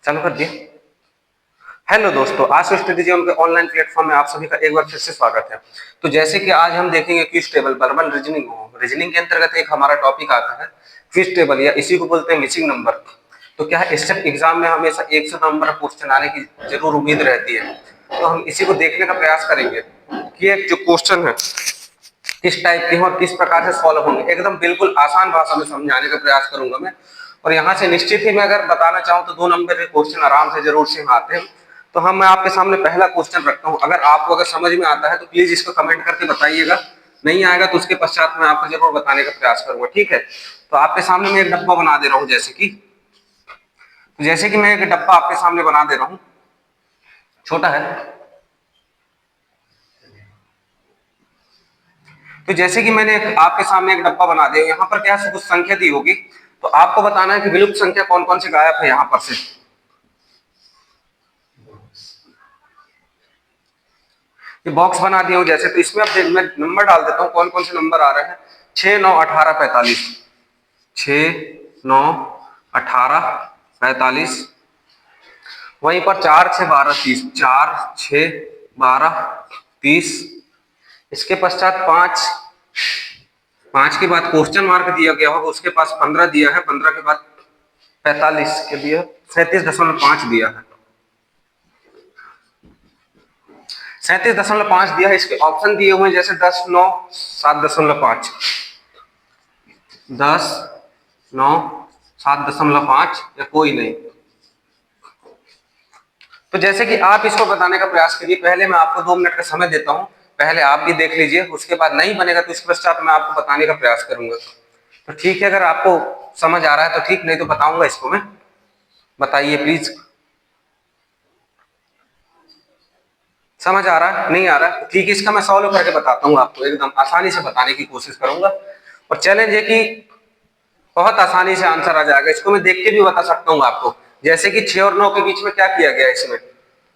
चालू कर दिए। हेलो दोस्तों, आज स्ट्रेटेजियम के ऑनलाइन प्लेटफॉर्म में आप सभी का एक बार फिर से स्वागत है। तो जैसे कि आज हम देखेंगे क्विज टेबल वर्बल रीजनिंग के अंतर्गत एक हमारा टॉपिक आता है क्विज टेबल, या इसी को बोलते हैं मिसिंग नंबर। तो क्या है, स्टेप एग्जाम में हमेशा 100 नंबर क्वेश्चन आने की जरूर उम्मीद रहती है। तो हम इसी को देखने का प्रयास करेंगे कि एक जो क्वेश्चन है किस टाइप के और किस प्रकार से सॉल्व होंगे। एकदम बिल्कुल आसान भाषा में समझाने का प्रयास करूंगा मैं। और यहाँ से निश्चित ही मैं अगर बताना चाहूँ तो 2 नंबर के क्वेश्चन आराम से जरूर से आते हैं। तो हम मैं आपके सामने पहला क्वेश्चन रखता हूँ, अगर आपको अगर समझ में आता है तो प्लीज इसको कमेंट करके बताइएगा, नहीं आएगा तो उसके पश्चात मैं आपको जरूर बताने का प्रयास करूंगा, ठीक है। तो आपके सामने मैं एक डब्बा बना दे रहा हूँ, जैसे कि मैं एक डब्बा आपके सामने बना दे रहा हूँ, छोटा है। तो जैसे कि मैंने आपके सामने एक डब्बा बना दिया, यहाँ पर क्या कुछ संख्या दी होगी, तो आपको बताना है कि विलुप्त संख्या कौन कौन सी गायब है यहाँ पर से। ये बॉक्स बना दिया हूं जैसे, तो इसमें अब मैं नंबर डाल देता हूं कौन कौन से नंबर आ रहे हैं। 6, 9, 18, 45। 6, 9, 18, 45। वहीं पर 4, 6, 12, 30। 4, 6, 12, 30। इसके पश्चात 5, 5 के बाद क्वेश्चन मार्क दिया गया होगा, उसके पास 15 दिया है, 15 के बाद 45 के दिया 37.5 दिया है, 37.5 दिया है। इसके ऑप्शन दिए हुए हैं जैसे 10, 9, 7.5, 10, 9, 7.5 या कोई नहीं। तो जैसे कि आप इसको बताने का प्रयास करिए, पहले मैं आपको 2 मिनट का समय देता हूं, पहले आप भी देख लीजिए, उसके बाद नहीं बनेगा तो इस पश्चात मैं आपको बताने का प्रयास करूंगा। तो ठीक है, अगर आपको समझ आ रहा है तो ठीक, नहीं तो बताऊंगा इसको मैं। बताइए प्लीज, समझ आ रहा है नहीं आ रहा है? ठीक है, इसका मैं सॉल्व करके बताता हूँ आपको, एकदम आसानी से बताने की कोशिश करूंगा। और चैलेंज है कि बहुत आसानी से आंसर आ जाएगा, इसको मैं देख के भी बता सकता हूँ आपको। जैसे कि 6 और 9 के बीच में क्या किया गया है, इसमें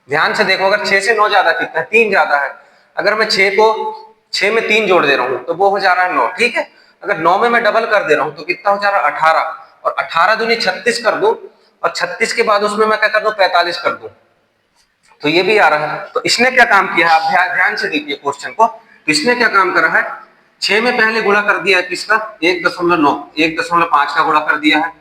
ध्यान से देखो, अगर 6 से 9 ज्यादा कितना है, 3 ज्यादा है। अगर मैं 6 में 3 जोड़ दे रहा हूं तो वो हो जा रहा है 9, ठीक है। अगर 9 में मैं डबल कर दे रहा हूं तो कितना हो जा रहा है 18, और 18 दूनी 36 कर दूं, और 36 के बाद उसमें मैं क्या कर दूं 45 कर दूं, तो ये भी आ रहा है। तो इसने क्या काम किया है, आप ध्यान से देखिए क्वेश्चन को। तो इसने क्या काम करा है, 6 में पहले गुणा कर दिया है किसका, 1.9, 1.5 का गुणा कर दिया है।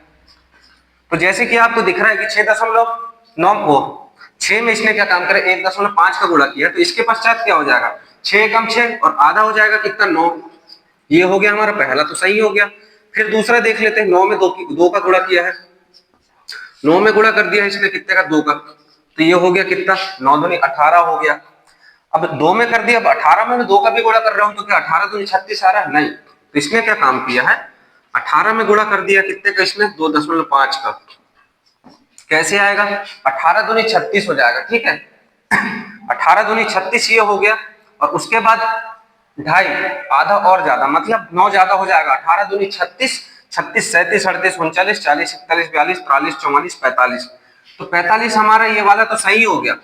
तो जैसे कि आपको दिख रहा है कि 6.9 को 6 में इसने क्या काम करे, 1.5 का गुणा किया, तो इसके पश्चात क्या हो जाएगा, 6 कम 6 और आधा हो जाएगा कितना, 9। ये हो गया हमारा पहला, तो सही हो गया। फिर दूसरा देख लेते हैं, 9 में 2 का गुणा किया है, 9 में गुणा कर दिया इसने कितने का, 2 का, तो ये हो गया कितना, 9 दूनी 18 हो गया। अब 2 में कर दिया, अब 18 में मैं 2 का भी गुणा कर रहा हूं, तो क्या 18 दूनी 36 आ रहा है, नहीं। तो इसने क्या काम किया है, 18 में गुणा कर दिया कितने का, इसने 2.5 का। कैसे आएगा, 18 दूनी 36 हो जाएगा, ठीक है। 18 दूनी 36 ये हो गया, और उसके बाद ढाई, आधा और ज्यादा, मतलब 9 ज्यादा हो जाएगा। 18 दूनी 36, 36, 37, 38, 39, 40, 41, 42, 43, 44, 45। तो 45 हमारा ये वाला तो सही हो गया,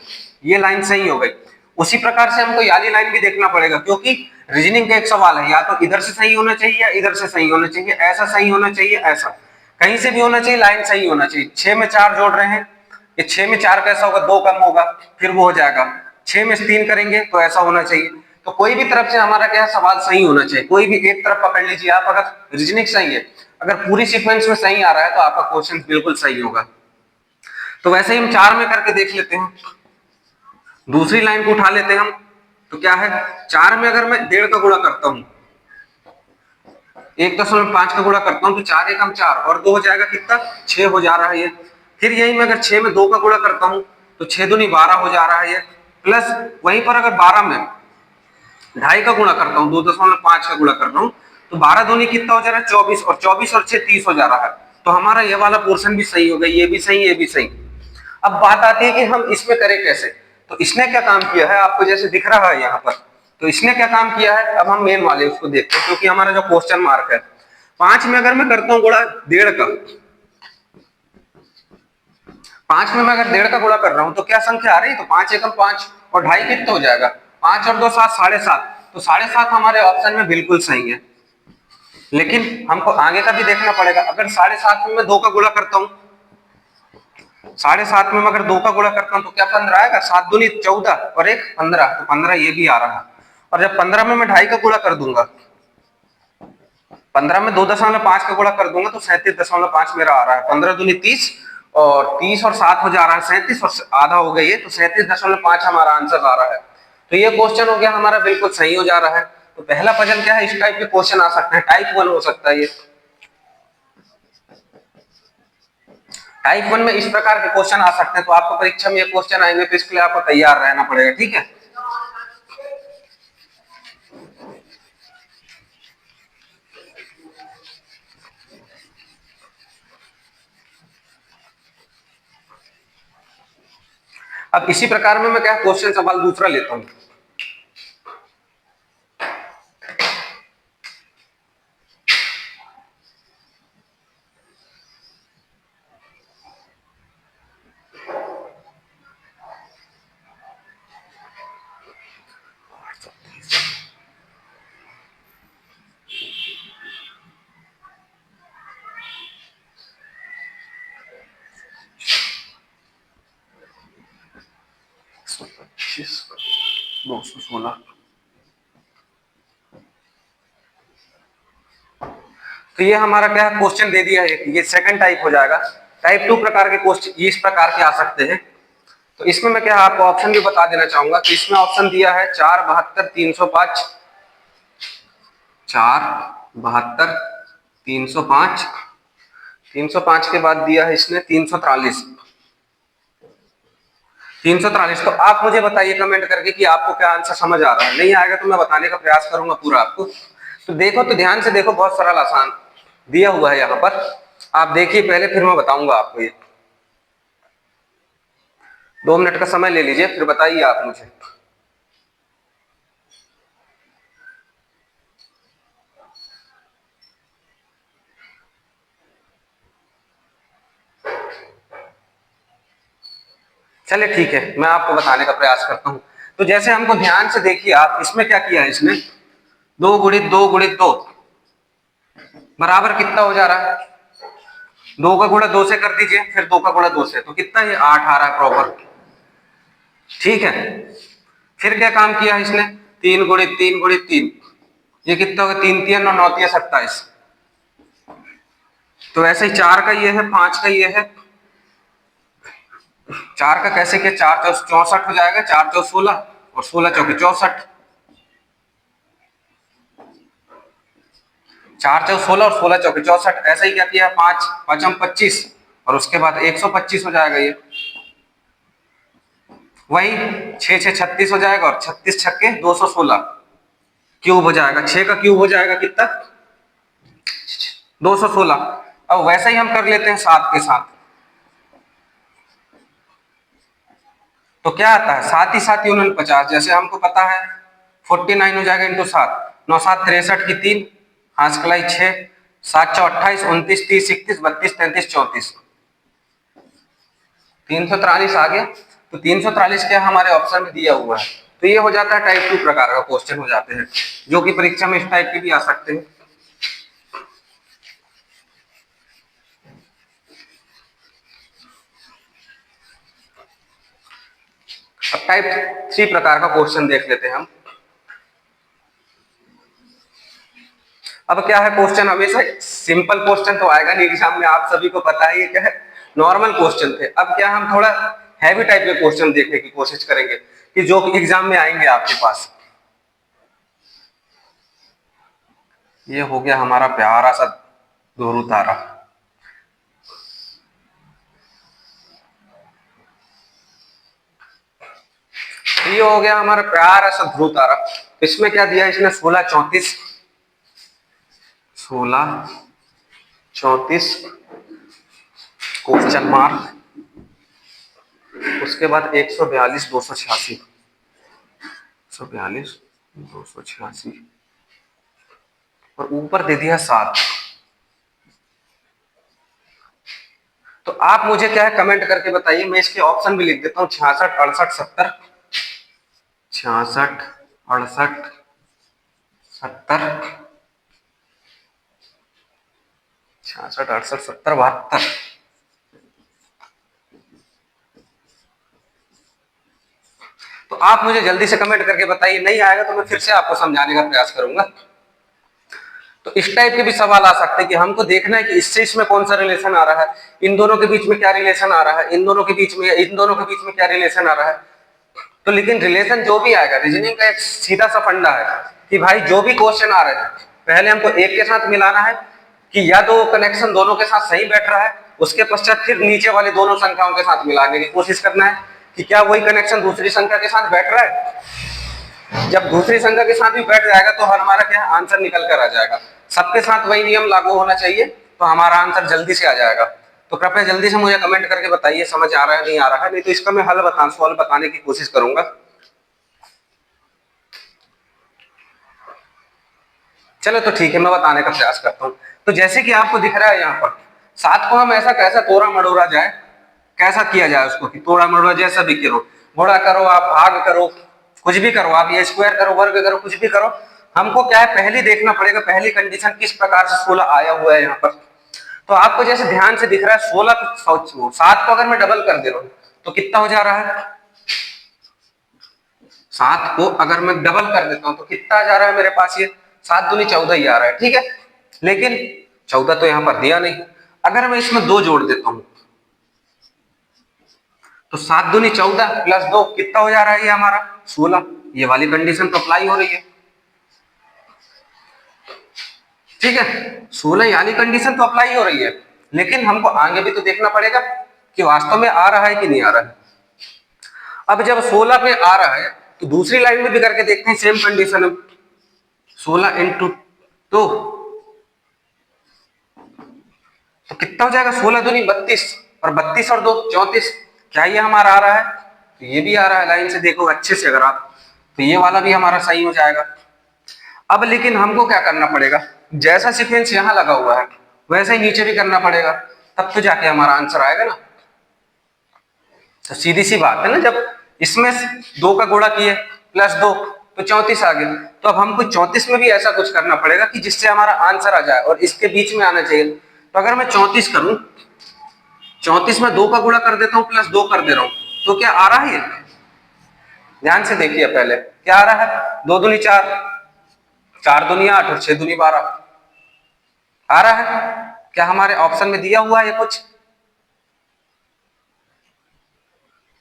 ये लाइन सही हो गई। उसी प्रकार से हमको ये वाली लाइन भी देखना पड़ेगा, क्योंकि रीजनिंग का एक सवाल है, या तो इधर से सही होना चाहिए या इधर से सही होना चाहिए, ऐसा सही होना चाहिए, ऐसा कहीं से भी होना चाहिए, लाइन सही होना चाहिए। 6 में 4 जोड़ रहे हैं, ये 6 में 4 कैसा होगा, 2 कम होगा, फिर वो हो जाएगा। 6 में 3 करेंगे तो ऐसा होना चाहिए। तो कोई भी तरफ से हमारा क्या है, सवाल सही होना चाहिए, कोई भी एक तरफ पकड़ लीजिए आप। अगर रीजनिंग सही है, अगर पूरी सीक्वेंस में सही आ रहा है तो आपका क्वेश्चन बिल्कुल सही होगा। तो वैसे ही हम 4 में करके देख लेते हैं, दूसरी लाइन को उठा लेते हैं हम। तो क्या है, 4 में अगर मैं 1.5 का गुणा करता हूं, 1.5 का गुणा करता हूं, तो 4 एकम 4 और 2 हो जाएगा कितना, 6 हो जा रहा है ये। फिर यही मैं अगर 6 में 2 का गुणा करता हूं तो 6 दूनी 12 हो जा रहा है ये। प्लस वहीं पर अगर 12 में 2.5 का गुणा करता हूं, 2.5 का गुणा कर रहा हूं, तो 12 दूनी कितना हो जा रहा है 24, और 24 और 6 30 हो जा रहा है। तो हमारा ये वाला पोर्शन भी सही हो गया, ये भी सही, ये भी सही। अब बात आती है कि हम इसमें करें कैसे। तो इसने क्या काम किया है, आपको जैसे दिख रहा है यहाँ पर, तो इसने क्या काम किया है, अब हम मेन वाले उसको देखते हैं, क्योंकि हमारा जो क्वेश्चन मार्क है। 5 में अगर मैं करता हूँ गुणा 1.5 का, 5 में मैं अगर 1.5 का गुणा कर रहा हूं तो क्या संख्या आ रही है, तो 5 एकम 5 और 2.5 कितना हो जाएगा, 5 और 2 7, 7.5। तो 7.5 हमारे ऑप्शन में बिल्कुल सही है। लेकिन हमको आगे का भी देखना पड़ेगा, अगर 7.5 में मैं 2 का गुणा करता हूं 7.5 में अगर 2 का गुणा करता हूं तो क्या 15 आएगा, 7 दूनी 14 और 1 15, तो 15 ये भी आ रहा है। और जब 15 में मैं 2.5 का गुणा कर दूंगा, 15 में 2.5 का गुणा कर दूंगा तो 37.5 मेरा आ रहा है। 15 दूनी 30 और 30 और 7 हो जा रहा है 37 और आधा हो गई है, तो 37.5 हमारा आंसर आ रहा है। तो ये क्वेश्चन हो गया हमारा बिल्कुल सही हो जा रहा है। तो पहला पजल क्या है, इस टाइप के क्वेश्चन आ सकते हैं, टाइप 1 हो सकता है ये। टाइप 1 में इस प्रकार के क्वेश्चन आ सकते हैं, तो आपको परीक्षा में ये क्वेश्चन आएंगे तो इसके लिए आपको तैयार रहना पड़ेगा, ठीक है। अब इसी प्रकार में मैं क्या क्वेश्चन सवाल दूसरा लेता हूं। पच्चीस 216। तो ये हमारा क्या है क्वेश्चन दे दिया है, ये सेकंड टाइप हो जाएगा। टाइप 2 प्रकार के क्वेश्चन इस प्रकार के आ सकते हैं। तो इसमें मैं क्या आपको ऑप्शन भी बता देना चाहूंगा कि इसमें ऑप्शन दिया है 4 72 305, 4 72 305, 305 के बाद दिया है इसने 343, 343। तो आप मुझे बताइए कमेंट करके कि आपको क्या आंसर समझ आ रहा है। नहीं आएगा तो मैं बताने का प्रयास करूंगा पूरा आपको। तो देखो, तो ध्यान से देखो, बहुत सरल आसान दिया हुआ है यहाँ पर। आप देखिए पहले, फिर मैं बताऊंगा आपको। ये 2 मिनट का समय ले लीजिए, फिर बताइए आप मुझे। चलिए ठीक है, मैं आपको बताने का प्रयास करता हूं। तो जैसे हमको ध्यान से देखिए आप, इसमें क्या किया है इसने, 2 गुणित 2 बराबर कितना हो जा रहा है, 2 का गुणा 2 से कर दीजिए, फिर 2 का गुणा 2 से, तो कितना ये 8 आ रहा है प्रॉपर, ठीक है। फिर क्या काम किया है इसने, 3 गुणित 3 ये कितना होगा, 3 3 9 9 27। तो ऐसे ही 4 का ये है, 5 का ये है, 4 का कैसे किया, 4 चौक 64 हो जाएगा, 4 चौक 16 और 16 चौके 64, 4 चौक 16 और 16 चौके 64। ऐसा ही क्या किया, 5 5 25 और उसके बाद 125 हो जाएगा ये, वही 6 6 36 हो जाएगा और 36 छक्के 216 क्यूब हो जाएगा, 6 का क्यूब हो जाएगा कितना, 216। अब वैसा ही हम कर लेते हैं 7 के साथ। तो क्या आता है, 7 ही 7 ही 49, जैसे हमको पता है 49 हो जाएगा इंटू 7, 9 7 63 की 3, हाथ कलाई 6, 7 4 28 29 30 31 32 33 34, 343 आ गया। तो 343 क्या हमारे ऑप्शन में दिया हुआ है। तो ये हो जाता है टाइप 2 प्रकार का क्वेश्चन हो जाते हैं, जो कि परीक्षा में इस टाइप के भी आ सकते हैं। अब टाइप 3 प्रकार का क्वेश्चन देख लेते हैं हम। अब क्या है, क्वेश्चन हमेशा सिंपल क्वेश्चन तो आएगा नहीं एग्जाम में, आप सभी को पता है ये क्या है, नॉर्मल क्वेश्चन थे। अब क्या हम थोड़ा हैवी टाइप के क्वेश्चन देखने की कोशिश करेंगे कि जो एग्जाम में आएंगे आपके पास। ये हो गया हमारा प्यारा सा दोहरू तारा। ये हो गया हमारा प्यारा सा ध्रुव तारा। इसमें क्या दिया है इसने, 16 34, 16 34 क्वेश्चन मार्क, उसके बाद 142 286, 142 286 और ऊपर दे दिया 7। तो आप मुझे क्या है कमेंट करके बताइए, मैं इसके ऑप्शन भी लिख देता हूँ, 66 68 70, 66 68 70, 66 68 70 72, तो आप मुझे जल्दी से कमेंट करके बताइए, नहीं आएगा तो मैं फिर से आपको समझाने का प्रयास करूंगा। तो इस टाइप के भी सवाल आ सकते हैं कि हमको देखना है कि इससे इसमें कौन सा रिलेशन आ रहा है, इन दोनों के बीच में क्या रिलेशन आ रहा है, इन दोनों के बीच में, इन दोनों के बीच में क्या रिलेशन आ रहा है। तो लेकिन रिलेशन जो भी आएगा, रीजनिंग का एक सीधा सा फंडा है कि भाई जो भी क्वेश्चन आ रहे हैं पहले हमको एक के साथ मिलाना है कि या तो कनेक्शन दोनों के साथ सही बैठ रहा है, उसके पश्चात फिर नीचे वाली दोनों संख्याओं के साथ मिलाने की कोशिश करना है कि क्या वही कनेक्शन दूसरी संख्या के साथ बैठ रहा है। जब दूसरी संख्या के साथ भी बैठ जाएगा तो हमारा क्या आंसर निकल कर आ जाएगा। सबके साथ वही नियम लागू होना चाहिए तो हमारा आंसर जल्दी से आ जाएगा। तो कृपया जल्दी से मुझे कमेंट करके बताइए समझ आ रहा है नहीं आ रहा है, नहीं तो इसका मैं हल सॉल्व बताने की कोशिश करूंगा। चलो तो ठीक है, मैं बताने का प्रयास करता हूँ। तो जैसे कि आपको दिख रहा है यहाँ पर 7 को हम ऐसा कैसा तोड़ा मड़ोड़ा जाए, कैसा किया जाए उसको कि तोड़ा मड़ोड़ा जैसा भी करो, गुणा करो, आप भाग करो, कुछ भी करो, आप ये स्क्वायर करो, वर्ग करो, कुछ भी करो, हमको क्या है पहले देखना पड़ेगा पहली कंडीशन किस प्रकार से 16 आया हुआ है यहाँ पर। तो आपको जैसे ध्यान से दिख रहा है 16 7 को अगर मैं डबल कर दे रहा हूं तो कितना हो जा रहा है, 7 को अगर मैं डबल कर देता हूं तो कितना आ जा रहा है मेरे पास, ये 7 दूनी 14 ही आ रहा है, ठीक है। लेकिन 14 तो यहां पर दिया नहीं, अगर मैं इसमें 2 जोड़ देता हूं तो 7 दूनी 14 प्लस 2 कितना हो जा रहा है ये हमारा 16। ये वाली कंडीशन तो अप्लाई हो रही है, ठीक है। 16 यानी कंडीशन तो अप्लाई हो रही है, लेकिन हमको आगे भी तो देखना पड़ेगा कि वास्तव में आ रहा है कि नहीं आ रहा है। अब जब 16 पे आ रहा है तो दूसरी लाइन में भी करके देखते हैं सेम कंडीशन है। 16 इंटू 2 तो कितना हो जाएगा, 16 दूनी 32 और 32 और 2 34। क्या ये हमारा आ रहा है, तो ये भी आ रहा है, लाइन से देखो अच्छे से अगर आप, तो ये वाला भी हमारा सही हो जाएगा। अब लेकिन हमको क्या करना पड़ेगा, जैसा सीक्वेंस यहां लगा हुआ है वैसा ही नीचे भी करना पड़ेगा, तब तो जाके हमारा आंसर आएगा ना। तो सीधी सी बात है ना, जब इसमें 2 का गुणा किए प्लस 2 तो 34 आ गया, तो अब हमको 34 में भी ऐसा कुछ करना पड़ेगा कि जिससे हमारा आंसर आ जाए और इसके बीच में आना चाहिए। तो अगर मैं 34 करूं, 34 में 2 का गुणा कर देता हूं प्लस 2 कर दे रहा हूं, तो क्या आ रहा है ये, ध्यान से देखिए पहले क्या आ रहा है, 2 दूनी 4, 4 दूनी 8 और 6 दूनी 12 आ रहा है। क्या हमारे ऑप्शन में दिया हुआ है ये कुछ,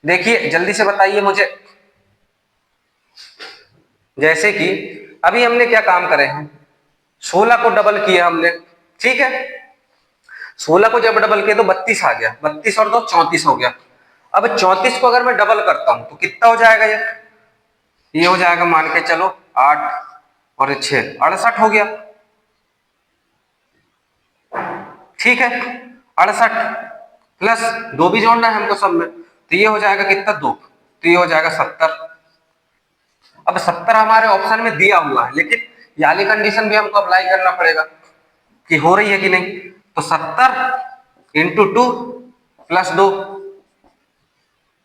देखिए जल्दी से बताइए मुझे। जैसे कि अभी हमने क्या काम करे हैं, 16 को डबल किया हमने, ठीक है। 16 को जब डबल किया तो 32 आ गया, 32 और 2 34 हो गया। अब 34 को अगर मैं डबल करता हूं तो कितना हो जाएगा, ये हो जाएगा मान के चलो 8 और 6 68 हो गया, ठीक है। 68 प्लस 2 भी जोड़ना है हमको सब में, तो ये हो जाएगा कितना 2, तो ये हो जाएगा 70। अब 70 हमारे ऑप्शन में दिया हुआ है, लेकिन याली कंडीशन भी हमको अप्लाई करना पड़ेगा कि हो रही है कि नहीं। तो 70 इंटू 2 प्लस 2,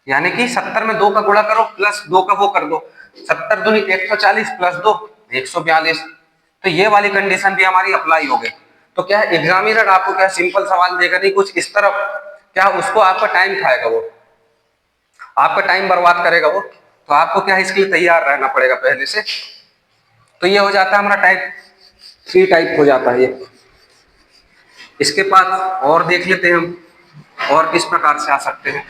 यानी कि 70 में 2 का गुणा करो प्लस 2 का वो कर दो, 70 दूनी 140 प्लस 2 142। तो ये वाली कंडीशन भी हमारी अप्लाई हो गई। तो क्या है, एग्जामिनर आपको क्या सिंपल सवाल देगा नहीं, कुछ इस तरफ क्या उसको आपका टाइम खाएगा, वो आपका टाइम बर्बाद करेगा वो, तो आपको क्या है इसके लिए तैयार रहना पड़ेगा पहले से। तो ये हो जाता है हमारा टाइप 3 टाइप हो जाता है ये। इसके बाद और देख लेते हैं हम और किस प्रकार से आ सकते हैं।